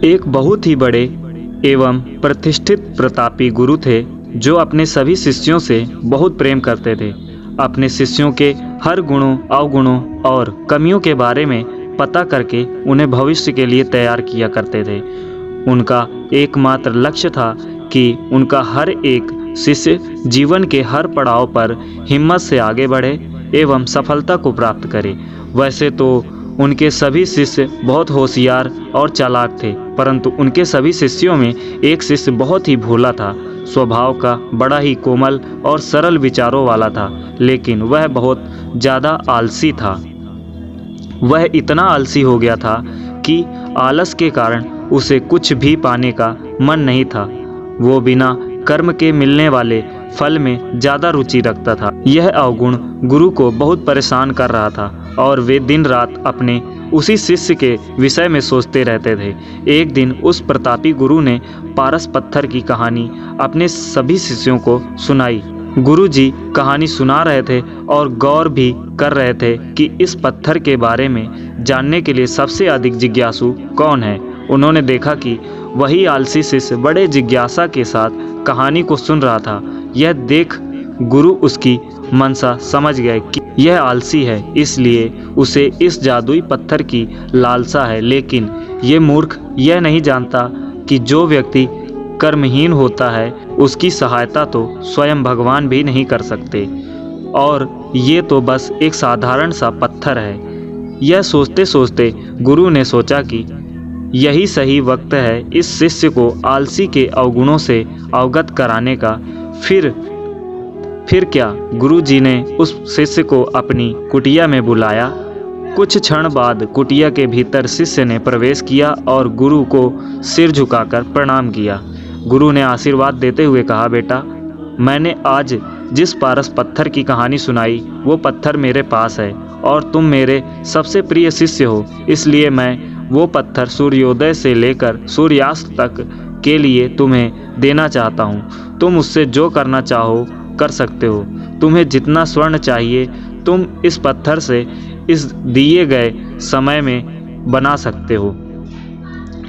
एक बहुत ही बड़े एवं प्रतिष्ठित प्रतापी गुरु थे जो अपने सभी शिष्यों से बहुत प्रेम करते थे। अपने शिष्यों के हर गुणों, अवगुणों और कमियों के बारे में पता करके उन्हें भविष्य के लिए तैयार किया करते थे। उनका एकमात्र लक्ष्य था कि उनका हर एक शिष्य जीवन के हर पड़ाव पर हिम्मत से आगे बढ़े एवं सफलता को प्राप्त करे। वैसे तो उनके सभी शिष्य बहुत होशियार और चालाक थे, परंतु उनके सभी शिष्यों में एक शिष्य बहुत ही भोला था, स्वभाव का बड़ा ही कोमल और सरल विचारों वाला था, लेकिन वह बहुत ज़्यादा आलसी था। वह इतना आलसी हो गया था कि आलस के कारण उसे कुछ भी पाने का मन नहीं था। वो बिना कर्म के मिलने वाले फल में ज़्यादा रुचि रखता था। यह अवगुण गुरु को बहुत परेशान कर रहा था और वे दिन रात अपने उसी शिष्य के विषय में सोचते रहते थे। एक दिन उस प्रतापी गुरु ने पारस पत्थर की कहानी अपने सभी शिष्यों को सुनाई। गुरु जी कहानी सुना रहे थे और गौर भी कर रहे थे कि इस पत्थर के बारे में जानने के लिए सबसे अधिक जिज्ञासु कौन है। उन्होंने देखा कि वही आलसी शिष्य बड़े जिज्ञासा के साथ कहानी को सुन रहा था। यह देख गुरु उसकी मनसा समझ गए कि यह आलसी है, इसलिए उसे इस जादुई पत्थर की लालसा है। लेकिन ये मूर्ख यह नहीं जानता कि जो व्यक्ति कर्महीन होता है उसकी सहायता तो स्वयं भगवान भी नहीं कर सकते, और ये तो बस एक साधारण सा पत्थर है। यह सोचते सोचते गुरु ने सोचा कि यही सही वक्त है इस शिष्य को आलसी के अवगुणों से अवगत कराने का। फिर क्या, गुरु जी ने उस शिष्य को अपनी कुटिया में बुलाया। कुछ क्षण बाद कुटिया के भीतर शिष्य ने प्रवेश किया और गुरु को सिर झुकाकर प्रणाम किया। गुरु ने आशीर्वाद देते हुए कहा, बेटा, मैंने आज जिस पारस पत्थर की कहानी सुनाई वो पत्थर मेरे पास है और तुम मेरे सबसे प्रिय शिष्य हो, इसलिए मैं वो पत्थर सूर्योदय से लेकर सूर्यास्त तक के लिए तुम्हें देना चाहता हूँ। तुम उससे जो करना चाहो कर सकते हो। तुम्हें जितना स्वर्ण चाहिए तुम इस पत्थर से इस दिए गए समय में बना सकते हो।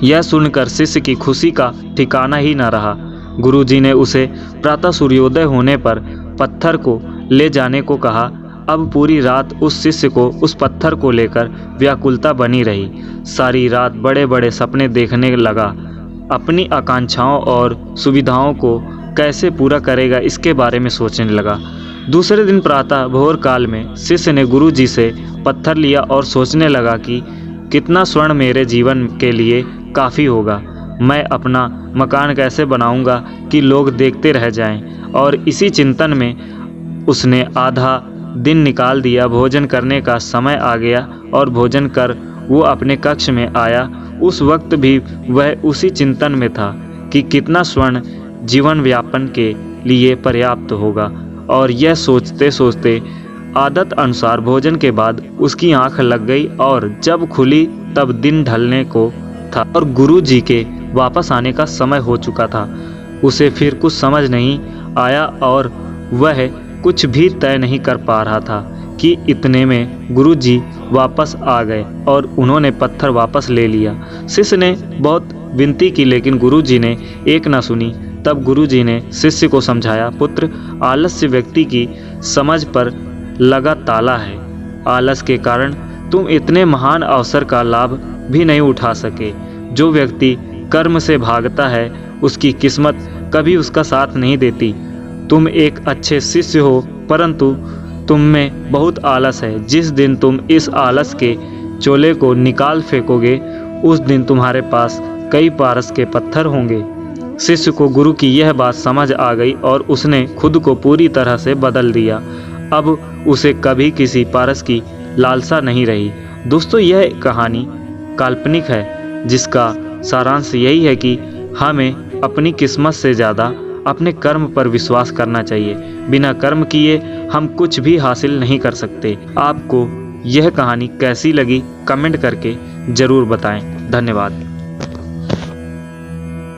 यह सुनकर शिष्य की खुशी का ठिकाना ही न रहा। गुरुजी ने उसे प्रातः सूर्योदय होने पर पत्थर को ले जाने को कहा। अब पूरी रात उस शिष्य को उस पत्थर को लेकर व्याकुलता बनी रही। सारी रात बड़े बड़े सपने देखने लगा। अपनी आकांक्षाओं और सुविधाओं को कैसे पूरा करेगा इसके बारे में सोचने लगा। दूसरे दिन प्रातः भोर काल में शिष्य ने गुरु जी से पत्थर लिया और सोचने लगा कि कितना स्वर्ण मेरे जीवन के लिए काफ़ी होगा। मैं अपना मकान कैसे बनाऊंगा कि लोग देखते रह जाएं। और इसी चिंतन में उसने आधा दिन निकाल दिया। भोजन करने का समय आ गया और भोजन कर वो अपने कक्ष में आया। उस वक्त भी वह उसी चिंतन में था कि कितना स्वर्ण जीवन व्यापन के लिए पर्याप्त होगा। और यह सोचते सोचते आदत अनुसार भोजन के बाद उसकी आंख लग गई और जब खुली तब दिन ढलने को था और गुरु जी के वापस आने का समय हो चुका था। उसे फिर कुछ समझ नहीं आया और वह कुछ भी तय नहीं कर पा रहा था कि इतने में गुरु जी वापस आ गए और उन्होंने पत्थर वापस ले लिया। शिष्य ने बहुत विनती की लेकिन गुरु जी ने एक न सुनी। तब गुरु जी ने शिष्य को समझाया, पुत्र, आलस्य व्यक्ति की समझ पर लगा ताला है। आलस के कारण तुम इतने महान अवसर का लाभ भी नहीं उठा सके। जो व्यक्ति कर्म से भागता है उसकी किस्मत कभी उसका साथ नहीं देती। तुम एक अच्छे शिष्य हो परंतु तुम में बहुत आलस है। जिस दिन तुम इस आलस के चोले को निकाल फेंकोगे उस दिन तुम्हारे पास कई पारस के पत्थर होंगे। शिष्य को गुरु की यह बात समझ आ गई और उसने खुद को पूरी तरह से बदल दिया। अब उसे कभी किसी पारस की लालसा नहीं रही। दोस्तों, यह कहानी काल्पनिक है जिसका सारांश यही है कि हमें अपनी किस्मत से ज़्यादा अपने कर्म पर विश्वास करना चाहिए। बिना कर्म किए हम कुछ भी हासिल नहीं कर सकते। आपको यह कहानी कैसी लगी कमेंट करके ज़रूर बताएं। धन्यवाद।